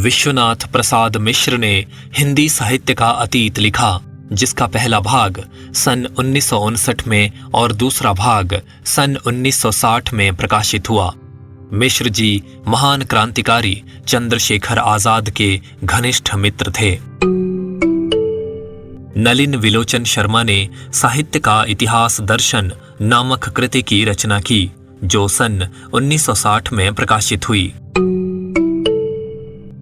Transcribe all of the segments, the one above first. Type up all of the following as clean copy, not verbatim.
विश्वनाथ प्रसाद मिश्र ने हिंदी साहित्य का अतीत लिखा, जिसका पहला भाग सन 1959 में और दूसरा भाग सन 1960 में प्रकाशित हुआ। मिश्र जी महान क्रांतिकारी चंद्रशेखर आजाद के घनिष्ठ मित्र थे। नलिन विलोचन शर्मा ने साहित्य का इतिहास दर्शन नामक कृति की रचना की, जो सन 1960 में प्रकाशित हुई।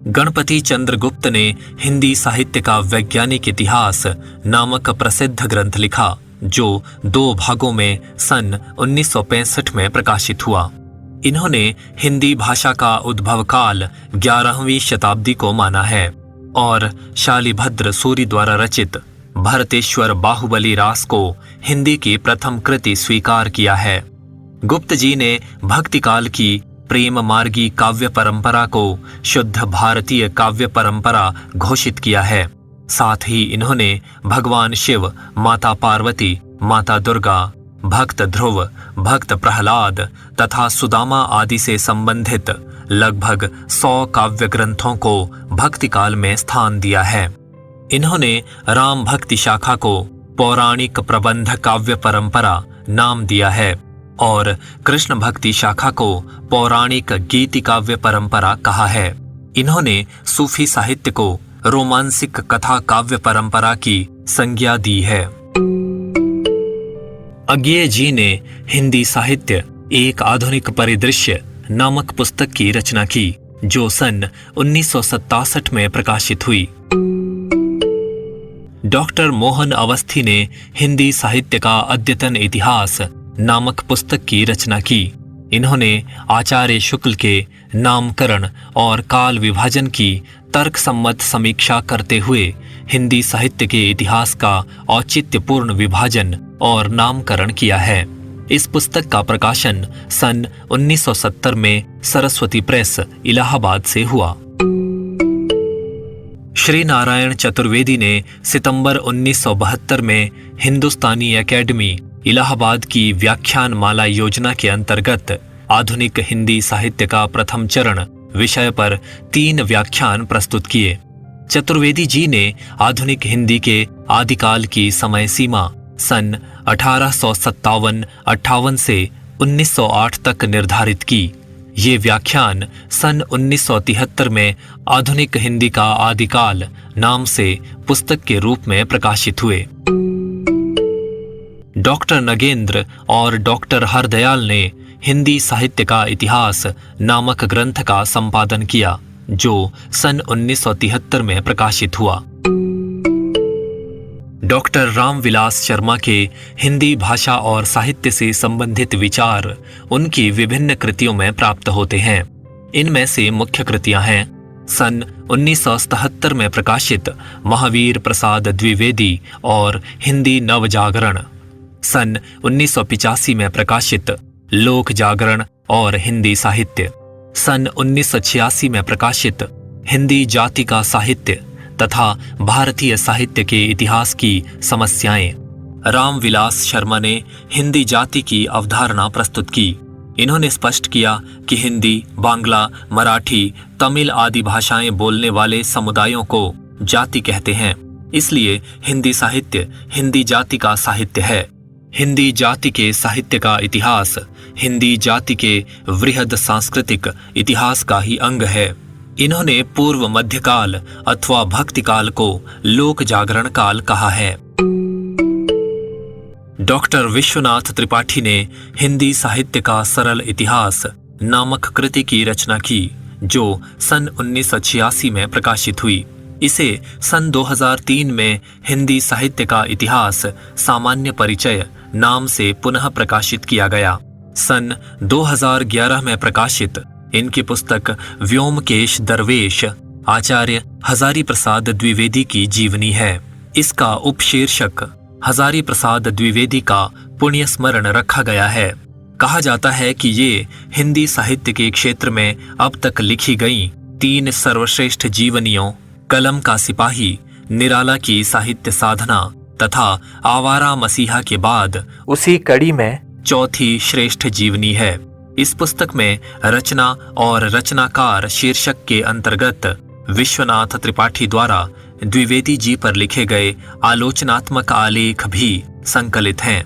गणपति चंद्रगुप्त ने हिंदी साहित्य का वैज्ञानिक इतिहास नामक प्रसिद्ध ग्रंथ लिखा, जो 2 भागों में सन 1965 में प्रकाशित हुआ। इन्होंने हिंदी भाषा का उद्भव काल 11वीं शताब्दी को माना है और शालिभद्र सूरि द्वारा रचित भरतेश्वर बाहुबली रास को हिंदी की प्रथम कृति स्वीकार किया है। गुप्त जी ने भक्ति काल की प्रेम मार्गी काव्य परंपरा को शुद्ध भारतीय काव्य परंपरा घोषित किया है। साथ ही इन्होंने भगवान शिव, माता पार्वती, माता दुर्गा, भक्त ध्रुव, भक्त प्रहलाद तथा सुदामा आदि से संबंधित लगभग 100 काव्य ग्रंथों को भक्ति काल में स्थान दिया है। इन्होंने राम भक्ति शाखा को पौराणिक प्रबंध काव्य परंपरा नाम दिया है और कृष्ण भक्ति शाखा को पौराणिक गीति काव्य परंपरा कहा है। इन्होंने सूफी साहित्य को रोमांसिक कथा काव्य परंपरा की संज्ञा दी है। अज्ञेय जी ने हिंदी साहित्य एक आधुनिक परिदृश्य नामक पुस्तक की रचना की, जो सन 1967 में प्रकाशित हुई। डॉक्टर मोहन अवस्थी ने हिंदी साहित्य का अद्यतन इतिहास नामक पुस्तक की रचना की। इन्होंने आचार्य शुक्ल के नामकरण और काल विभाजन की तर्कसम्मत समीक्षा करते हुए हिंदी साहित्य के इतिहास का औचित्यपूर्ण विभाजन और नामकरण किया है। इस पुस्तक का प्रकाशन सन 1970 में सरस्वती प्रेस इलाहाबाद से हुआ। श्री नारायण चतुर्वेदी ने सितंबर 1972 में हिंदुस्तानी एकेडमी इलाहाबाद की व्याख्यान माला योजना के अंतर्गत आधुनिक हिंदी साहित्य का प्रथम चरण विषय पर 3 व्याख्यान प्रस्तुत किए। चतुर्वेदी जी ने आधुनिक हिंदी के आदिकाल की समय सीमा सन 1857-58 से 1908 तक निर्धारित की। ये व्याख्यान सन 1973 में आधुनिक हिंदी का आदिकाल नाम से पुस्तक के रूप में प्रकाशित हुए। डॉक्टर नगेंद्र और डॉक्टर हरदयाल ने हिंदी साहित्य का इतिहास नामक ग्रंथ का संपादन किया, जो सन 1973 में प्रकाशित हुआ। डॉक्टर रामविलास शर्मा के हिंदी भाषा और साहित्य से संबंधित विचार उनकी विभिन्न कृतियों में प्राप्त होते हैं। इनमें से मुख्य कृतियां हैं सन 1977 में प्रकाशित महावीर प्रसाद द्विवेदी और हिंदी नवजागरण, सन 1985 में प्रकाशित लोक जागरण और हिंदी साहित्य, सन 1986 में प्रकाशित हिंदी जाति का साहित्य तथा भारतीय साहित्य के इतिहास की समस्याएं। रामविलास शर्मा ने हिंदी जाति की अवधारणा प्रस्तुत की। इन्होंने स्पष्ट किया कि हिंदी, बांग्ला, मराठी, तमिल आदि भाषाएं बोलने वाले समुदायों को जाति कहते हैं। इसलिए हिंदी साहित्य हिंदी जाति का साहित्य है। हिंदी जाति के साहित्य का इतिहास हिंदी जाति के वृहद सांस्कृतिक इतिहास का ही अंग है। इन्होंने पूर्व मध्यकाल अथवा भक्ति काल को लोक जागरण काल कहा है। डॉक्टर विश्वनाथ त्रिपाठी ने हिंदी साहित्य का सरल इतिहास नामक कृति की रचना की, जो सन 1986 में प्रकाशित हुई। इसे सन 2003 में हिंदी साहित्य का इतिहास सामान्य परिचय नाम से पुनः प्रकाशित किया गया। सन 2011 में प्रकाशित इनकी पुस्तक व्योमकेश दरवेश आचार्य हजारी प्रसाद द्विवेदी की जीवनी है। इसका उपशीर्षक हजारी प्रसाद द्विवेदी का पुण्य स्मरण रखा गया है। कहा जाता है कि ये हिंदी साहित्य के क्षेत्र में अब तक लिखी गई 3 सर्वश्रेष्ठ जीवनियों, कलम का सिपाही, निराला की साहित्य साधना तथा आवारा मसीहा के बाद उसी कड़ी में चौथी श्रेष्ठ जीवनी है। इस पुस्तक में रचना और रचनाकार शीर्षक के अंतर्गत विश्वनाथ त्रिपाठी द्वारा द्विवेदी जी पर लिखे गए आलोचनात्मक आलेख भी संकलित हैं।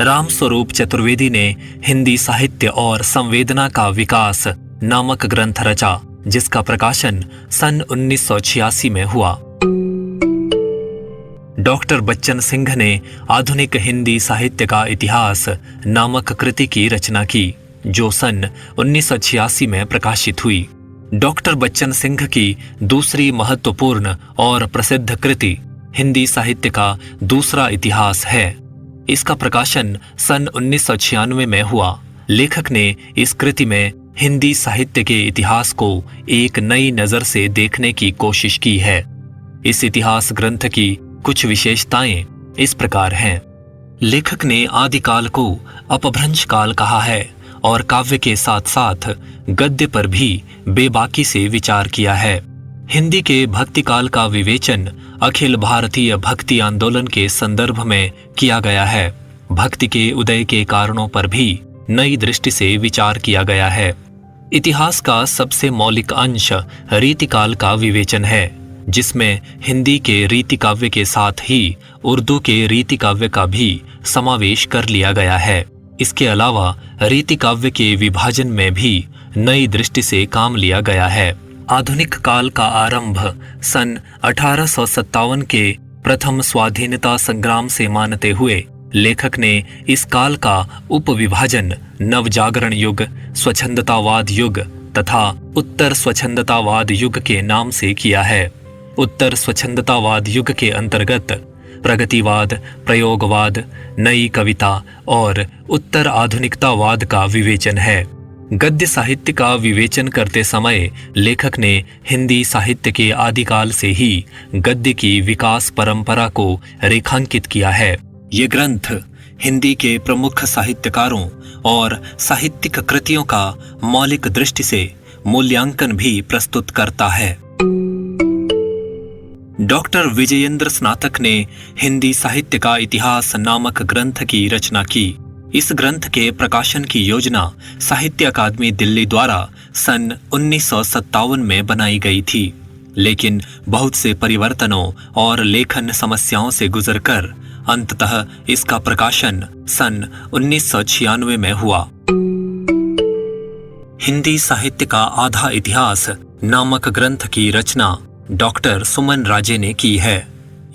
रामस्वरूप चतुर्वेदी ने हिंदी साहित्य और संवेदना का विकास नामक ग्रंथ रचा, जिसका प्रकाशन सन 1986 में हुआ। डॉक्टर बच्चन सिंह ने आधुनिक हिंदी साहित्य का इतिहास नामक कृति की रचना की, जो सन 1986 में प्रकाशित हुई। डॉक्टर बच्चन सिंह की दूसरी महत्वपूर्ण और प्रसिद्ध कृति हिंदी साहित्य का दूसरा इतिहास है। इसका प्रकाशन सन 1996 में हुआ। लेखक ने इस कृति में हिंदी साहित्य के इतिहास को एक नई नजर से देखने की कोशिश की है। इस इतिहास ग्रंथ की कुछ विशेषताएं इस प्रकार हैं। लेखक ने आदिकाल को अपभ्रंश काल कहा है और काव्य के साथ साथ गद्य पर भी बेबाकी से विचार किया है। हिंदी के भक्ति काल का विवेचन अखिल भारतीय भक्ति आंदोलन के संदर्भ में किया गया है। भक्ति के उदय के कारणों पर भी नई दृष्टि से विचार किया गया है। इतिहास का सबसे मौलिक अंश रीतिकाल का विवेचन है, जिसमें हिंदी के रीति काव्य के साथ ही उर्दू के रीति काव्य का भी समावेश कर लिया गया है। इसके अलावा रीति काव्य के विभाजन में भी नई दृष्टि से काम लिया गया है। आधुनिक काल का आरंभ सन 1857 के प्रथम स्वाधीनता संग्राम से मानते हुए लेखक ने इस काल का उपविभाजन नवजागरण युग, स्वच्छंदतावाद युग तथा उत्तर स्वच्छंदतावाद युग के नाम से किया है। उत्तर स्वच्छंदतावाद युग के अंतर्गत प्रगतिवाद, प्रयोगवाद, नई कविता और उत्तर आधुनिकतावाद का विवेचन है। गद्य साहित्य का विवेचन करते समय लेखक ने हिंदी साहित्य के आदिकाल से ही गद्य की विकास परंपरा को रेखांकित किया है। ये ग्रंथ हिंदी के प्रमुख साहित्यकारों और साहित्यिक कृतियों का मौलिक दृष्टि से मूल्यांकन भी प्रस्तुत करता है। डॉक्टर विजयेंद्र स्नातक ने हिंदी साहित्य का इतिहास नामक ग्रंथ की रचना की। इस ग्रंथ के प्रकाशन की योजना साहित्य अकादमी दिल्ली द्वारा सन 1957 में बनाई गई थी, लेकिन बहुत से परिवर्तनों और लेखन समस्याओं से गुजरकर अंततः इसका प्रकाशन सन 1996 में हुआ। हिंदी साहित्य का आधा इतिहास नामक ग्रंथ की रचना डॉक्टर सुमन राजे ने की है।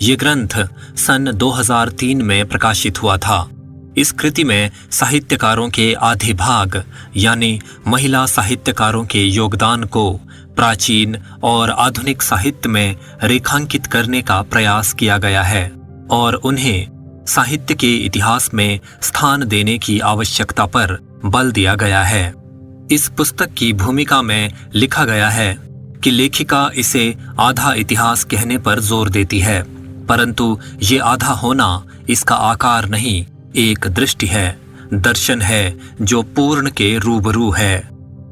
ये ग्रंथ सन 2003 में प्रकाशित हुआ था। इस कृति में साहित्यकारों के आधे भाग यानी महिला साहित्यकारों के योगदान को प्राचीन और आधुनिक साहित्य में रेखांकित करने का प्रयास किया गया है और उन्हें साहित्य के इतिहास में स्थान देने की आवश्यकता पर बल दिया गया है। इस पुस्तक की भूमिका में लिखा गया है कि लेखिका इसे आधा इतिहास कहने पर जोर देती है, परंतु ये आधा होना इसका आकार नहीं, एक दृष्टि है, दर्शन है जो पूर्ण के रूबरू है।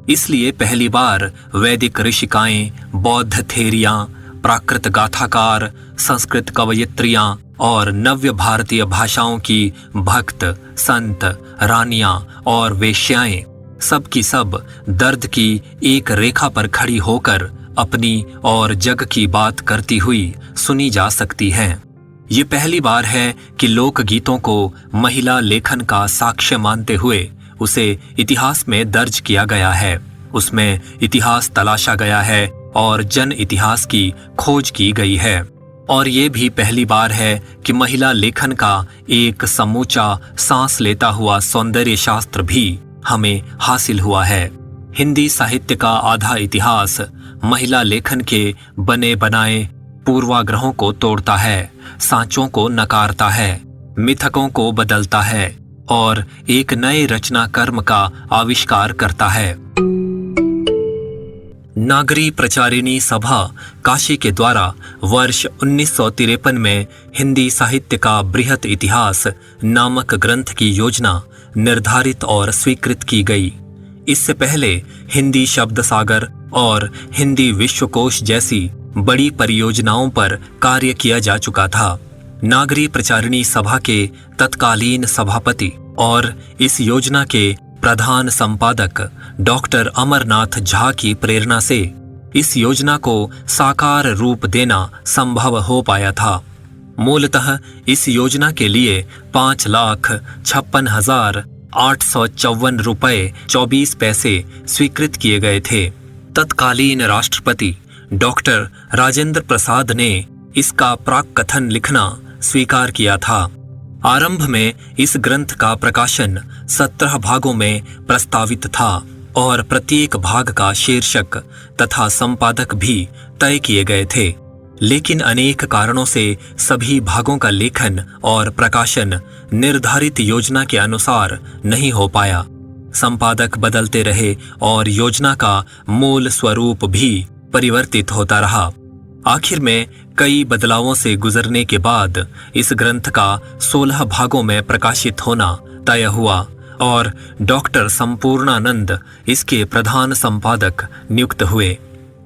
इसलिए पहली बार वैदिक ऋषिकाएं, बौद्ध थेरियां, प्राकृत गाथाकार, संस्कृत कवयित्रियां और नव्य भारतीय भाषाओं की भक्त, संत, रानियां और वेश्याएं सब की सब दर्द की एक रेखा पर खड़ी होकर अपनी और जग की बात करती हुई सुनी जा सकती हैं। ये पहली बार है कि लोकगीतों को महिला लेखन का साक्ष्य मानते हुए उसे इतिहास में दर्ज किया गया है। उसमें इतिहास तलाशा गया है और जन इतिहास की खोज की गई है। और ये भी पहली बार है कि महिला लेखन का एक समूचा सांस लेता हुआ सौंदर्य शास्त्र भी हमें हासिल हुआ है। हिंदी साहित्य का आधा इतिहास महिला लेखन के बने बनाए पूर्वाग्रहों को तोड़ता है, सांचों को नकारता है, मिथकों को बदलता है और एक नए रचना कर्म का आविष्कार करता है। नागरी प्रचारिणी सभा काशी के द्वारा वर्ष 1953 में हिंदी साहित्य का बृहत इतिहास नामक ग्रंथ की योजना निर्धारित और स्वीकृत की गई। इससे पहले हिंदी शब्द सागर और हिंदी विश्वकोश जैसी बड़ी परियोजनाओं पर कार्य किया जा चुका था। नागरी प्रचारिणी सभा के तत्कालीन सभापति और इस योजना के प्रधान संपादक डॉक्टर अमरनाथ झा की प्रेरणा से इस योजना को साकार रूप देना संभव हो पाया था। मूलतः इस योजना के लिए 5,56,854 रुपये 24 पैसे स्वीकृत किए गए थे। तत्कालीन राष्ट्रपति डॉक्टर राजेंद्र प्रसाद ने इसका प्राक कथन लिखना स्वीकार किया था। आरंभ में इस ग्रंथ का प्रकाशन 17 भागों में प्रस्तावित था और प्रत्येक भाग का शीर्षक तथा संपादक भी तय किए गए थे, लेकिन अनेक कारणों से सभी भागों का लेखन और प्रकाशन निर्धारित योजना के अनुसार नहीं हो पाया। संपादक बदलते रहे और योजना का मूल स्वरूप भी परिवर्तित होता रहा। आखिर में कई बदलावों से गुजरने के बाद इस ग्रंथ का 16 भागों में प्रकाशित होना तय हुआ और डॉक्टर संपूर्णानंद इसके प्रधान संपादक नियुक्त हुए।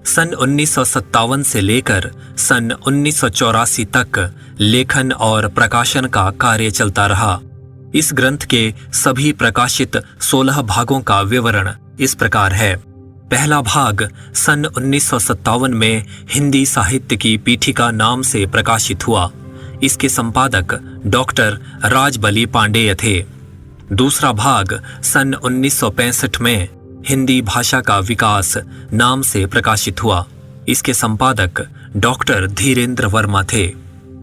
सन 1957 से लेकर सन 1984 तक लेखन और प्रकाशन का कार्य चलता रहा। इस ग्रंथ के सभी प्रकाशित 16 भागों का विवरण इस प्रकार है। पहला भाग सन 1957 में हिंदी साहित्य की पीठिका नाम से प्रकाशित हुआ। इसके संपादक डॉक्टर राजबली पांडेय थे। दूसरा भाग सन 1965 में हिंदी भाषा का विकास नाम से प्रकाशित हुआ। इसके संपादक डॉक्टर धीरेन्द्र वर्मा थे।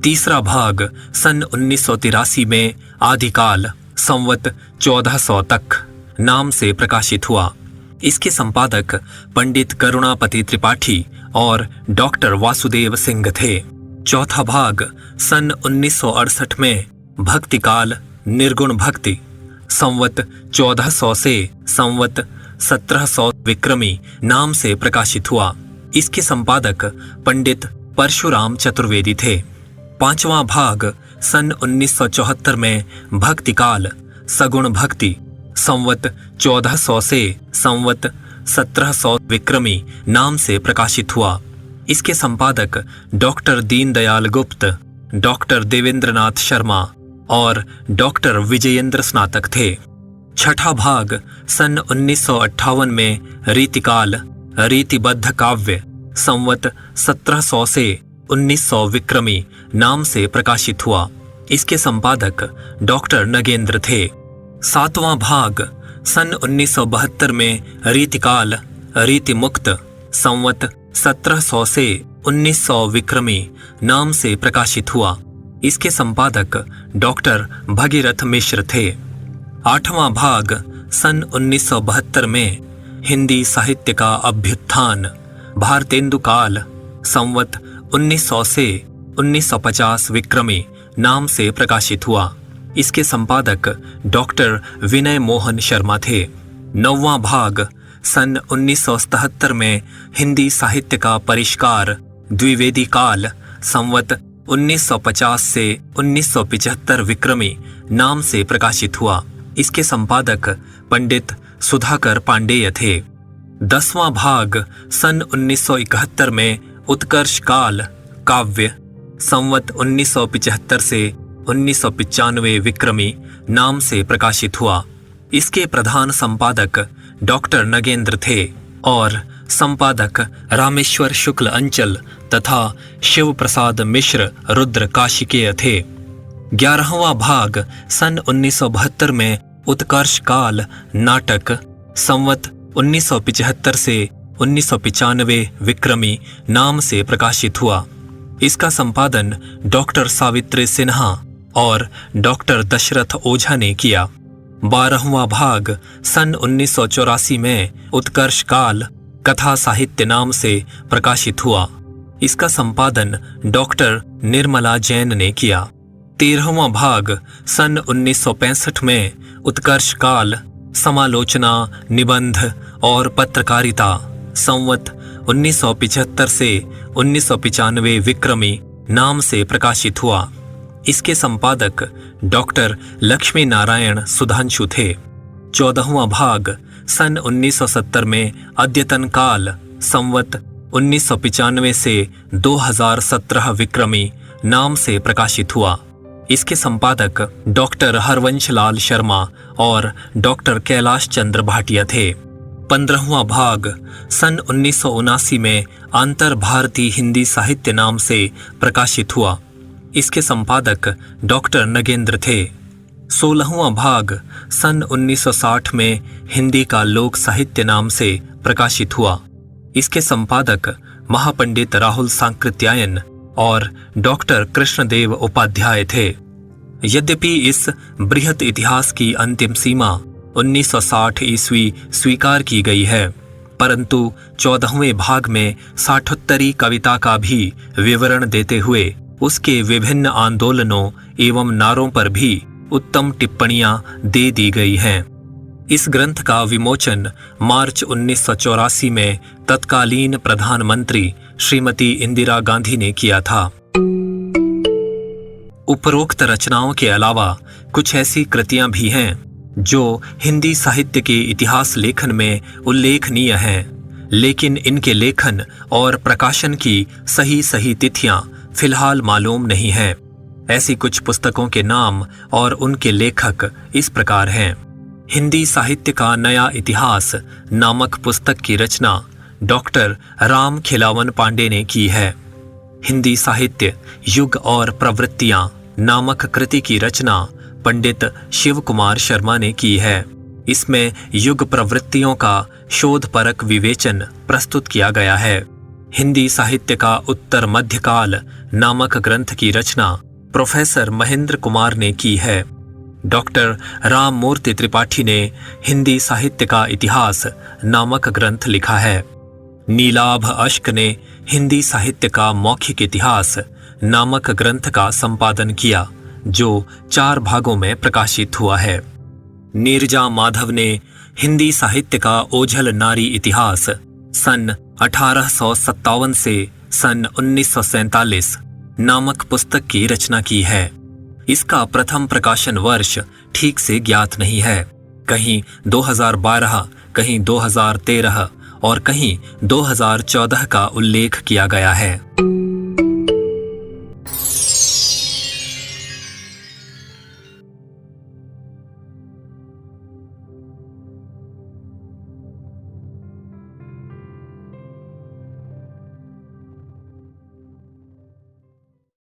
तीसरा भाग सन 1983 में आदिकाल संवत 1400 तक नाम से प्रकाशित हुआ। इसके संपादक पंडित करुणापति त्रिपाठी और डॉक्टर वासुदेव सिंह थे। चौथा भाग सन 1968 में भक्तिकाल निर्गुण भक्ति संवत 1400 से संवत 1700 विक्रमी नाम से प्रकाशित हुआ। इसके संपादक पंडित परशुराम चतुर्वेदी थे। पांचवा भाग सन 1974 में भक्तिकाल सगुण भक्ति संवत 1400 से संवत 1700 विक्रमी नाम से प्रकाशित हुआ। इसके संपादक डॉक्टर दीनदयाल गुप्त, डॉक्टर देवेंद्रनाथ शर्मा और डॉक्टर विजयेंद्र स्नातक थे। छठा भाग सन 1958 में रीतिकाल रीतिबद्ध काव्य संवत 1700 से 1900 विक्रमी नाम से प्रकाशित हुआ। इसके संपादक डॉक्टर नगेंद्र थे। सातवां भाग सन 1972 में रीतिकाल रीतिमुक्त संवत 1700 से 1900 विक्रमी नाम से प्रकाशित हुआ। इसके संपादक डॉक्टर भगीरथ मिश्र थे। आठवां भाग सन 1972 में हिंदी साहित्य का अभ्युत्थान भारतेंदु काल संवत 1900 से 1950 विक्रमी नाम से प्रकाशित हुआ। इसके संपादक डॉक्टर विनय मोहन शर्मा थे। नौवां भाग सन 1977 में हिंदी साहित्य का परिष्कार द्विवेदी काल संवत 1950 से 1975 विक्रमी नाम से प्रकाशित हुआ। इसके संपादक पंडित सुधाकर पांडेय थे। 10वां भाग सन 1971 में उत्कर्ष काल काव्य संवत 1975 से 1995 विक्रमी नाम से प्रकाशित हुआ। इसके प्रधान संपादक डॉक्टर नगेंद्र थे और संपादक रामेश्वर शुक्ल अंचल तथा शिव प्रसाद मिश्र रुद्र काशिकेय थे। 11वां भाग सन 1972 में उत्कर्ष काल नाटक संवत 1975 से 1995 विक्रमी नाम से प्रकाशित हुआ। इसका संपादन डॉक्टर सावित्री सिन्हा और डॉक्टर दशरथ ओझा ने किया। 12वां भाग सन 1984 में उत्कर्ष काल कथा साहित्य नाम से प्रकाशित हुआ। इसका संपादन डॉक्टर निर्मला जैन ने किया। 13वां भाग सन 1965 में उत्कर्ष काल समालोचना निबंध और पत्रकारिता संवत 1975 से 1995 विक्रमी नाम से प्रकाशित हुआ। इसके संपादक डॉक्टर लक्ष्मी नारायण सुधांशु थे। 14वां भाग सन 1970 में अद्यतन काल संवत 1995 से 2017 विक्रमी नाम से प्रकाशित हुआ। इसके संपादक डॉक्टर हरवंश लाल शर्मा और डॉक्टर कैलाश चंद्र भाटिया थे। 15वां भाग सन 1979 में आंतर भारतीय हिंदी साहित्य नाम से प्रकाशित हुआ। इसके संपादक डॉक्टर नगेंद्र थे। 16वां भाग सन 1960 में हिंदी का लोक साहित्य नाम से प्रकाशित हुआ। इसके संपादक महापंडित राहुल सांकृत्यायन और डॉक्टर कृष्णदेव उपाध्याय थे। यद्यपि इस बृहत इतिहास की अंतिम सीमा 1960 ईस्वी स्वीकार की गई है, परंतु 14वें भाग में साठोत्तरी कविता का भी विवरण देते हुए उसके विभिन्न आंदोलनों एवं नारों पर भी उत्तम टिप्पणियां दे दी गई हैं। इस ग्रंथ का विमोचन मार्च 1984 में तत्कालीन प्रधानमंत्री श्रीमती इंदिरा गांधी ने किया था। उपरोक्त रचनाओं के अलावा कुछ ऐसी कृतियां भी हैं जो हिंदी साहित्य के इतिहास लेखन में उल्लेखनीय हैं, लेकिन इनके लेखन और प्रकाशन की सही तिथियां फिलहाल मालूम नहीं हैं। ऐसी कुछ पुस्तकों के नाम और उनके लेखक इस प्रकार हैं। हिंदी साहित्य का नया इतिहास नामक पुस्तक की रचना डॉक्टर राम खिलावन पांडे ने की है। हिंदी साहित्य युग और प्रवृत्तियां नामक कृति की रचना पंडित शिव कुमार शर्मा ने की है। इसमें युग प्रवृत्तियों का शोधपरक विवेचन प्रस्तुत किया गया है। हिंदी साहित्य का उत्तर मध्यकाल नामक ग्रंथ की रचना प्रोफेसर महेंद्र कुमार ने की है। डॉक्टर राम मूर्ति त्रिपाठी ने हिंदी साहित्य का इतिहास नामक ग्रंथ लिखा है। नीलाभ अश्क ने हिंदी साहित्य का मौखिक इतिहास नामक ग्रंथ का संपादन किया, जो 4 भागों में प्रकाशित हुआ है। नीरजा माधव ने हिंदी साहित्य का ओझल नारी इतिहास सन 1857 से सन 1947 नामक पुस्तक की रचना की है। इसका प्रथम प्रकाशन वर्ष ठीक से ज्ञात नहीं है। कहीं 2012, कहीं 2013 और कहीं 2014 का उल्लेख किया गया है।